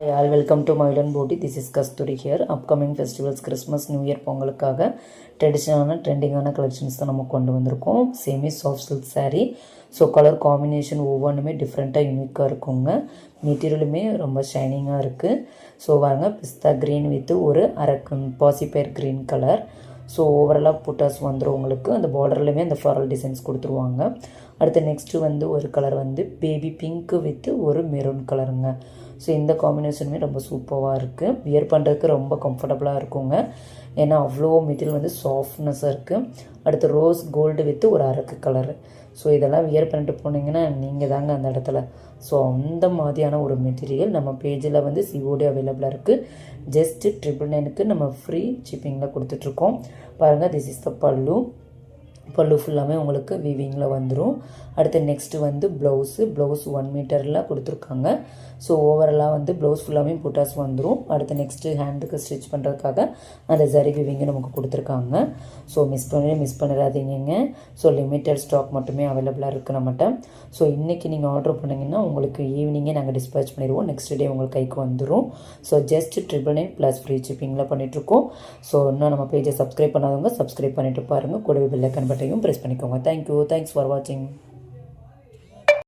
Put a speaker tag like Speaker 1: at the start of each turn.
Speaker 1: Hey all, welcome to Mylan Booty. This is Kasturi here. Upcoming festivals, Christmas, New Year பொங்கலுக்காக ட்ரெடிஷ்னலான ட்ரெண்டிங்கான collections தான் நம்ம கொண்டு வந்திருக்கோம். Semi soft silk saree. So colour combination ஒவ்வொன்றுமே டிஃப்ரெண்ட்டாக யூனிக்காக இருக்குங்க. மெட்டீரியலுமே ரொம்ப ஷைனிங்காக இருக்குது. ஸோ வாங்க, பிஸ்தா க்ரீன் வித் ஒரு பாசிப்பயர் க்ரீன் கலர். ஸோ ஓவராலாக புட்டாஸ் வந்துடும் உங்களுக்கு. அந்த பார்டர்லையுமே அந்த ஃபாரல் டிசைன்ஸ் கொடுத்துருவாங்க. அடுத்து நெக்ஸ்ட்டு ஒரு கலர் பேபி பிங்க்கு வித் ஒரு மெரூன் கலருங்க. ஸோ இந்த காம்பினேஷனுமே ரொம்ப சூப்பராக இருக்குது. வியர் பண்ணுறதுக்கு ரொம்ப கம்ஃபர்டபுளாக இருக்குங்க. ஏன்னா அவ்வளோ மெட்டீரியல் சாஃப்ட்னஸாக இருக்குது. அடுத்து ரோஸ் கோல்டு வித் ஒரு அரக்கு கலரு. ஸோ இதெல்லாம் வியர் பண்ணிட்டு போனீங்கன்னா நீங்கள் தாங்க அந்த இடத்துல. ஸோ அந்த மாதிரியான ஒரு மெட்டீரியல் நம்ம பேஜில் சிஓடி அவைலபிளாக இருக்குது. ஜஸ்ட்டு 999க்கு நம்ம ஃப்ரீ ஷிப்பிங்கில் கொடுத்துட்ருக்கோம். பாருங்கள், திஸ் இஸ் த பல்லு ஃபுல்லாமே உங்களுக்கு வீவிங்கில் வந்துடும். அடுத்து நெக்ஸ்ட்டு ப்ளவுஸ் 1 மீட்டரில் கொடுத்துருக்காங்க. ஸோ ஓவராலாக ப்ளவுஸ் ஃபுல்லாமே புட்டாஸ் வந்துடும். அடுத்து நெக்ஸ்ட்டு ஹேண்டுக்கு ஸ்டிச் பண்ணுறதுக்காக அந்த ஜரி வீவிங்கு நமக்கு கொடுத்துருக்காங்க. ஸோ மிஸ் பண்ணிடாதீங்க. ஸோ லிமிட்டட் ஸ்டாக் மட்டுமே அவைலபிளாக இருக்குது நம்மகிட்ட. ஸோ இன்றைக்கி நீங்கள் ஆர்டர் பண்ணிங்கன்னா உங்களுக்கு ஈவினிங்கே நாங்கள் டிஸ்பேச் பண்ணிடுவோம். நெக்ஸ்ட் டே உங்களுக்கு கைக்கு வந்துடும். ஸோ ஜஸ்ட் 999 ப்ளஸ் ஃப்ரீ ஷிப்பிங்கில் பண்ணிகிட்ருக்கோம். ஸோ இன்னும் நம்ம பேஜை சப்ஸ்கிரைப் பண்ணாதவங்க சப்ஸ்கிரைப் பண்ணிவிட்டு பாருங்கள். கூடவே பெல் ஐக்கான் பட்டனையும் ப்ரெஸ் பண்ணிக்கோங்க. தேங்க்யூ. தேங்க்ஸ் ஃபார் வாட்சிங்.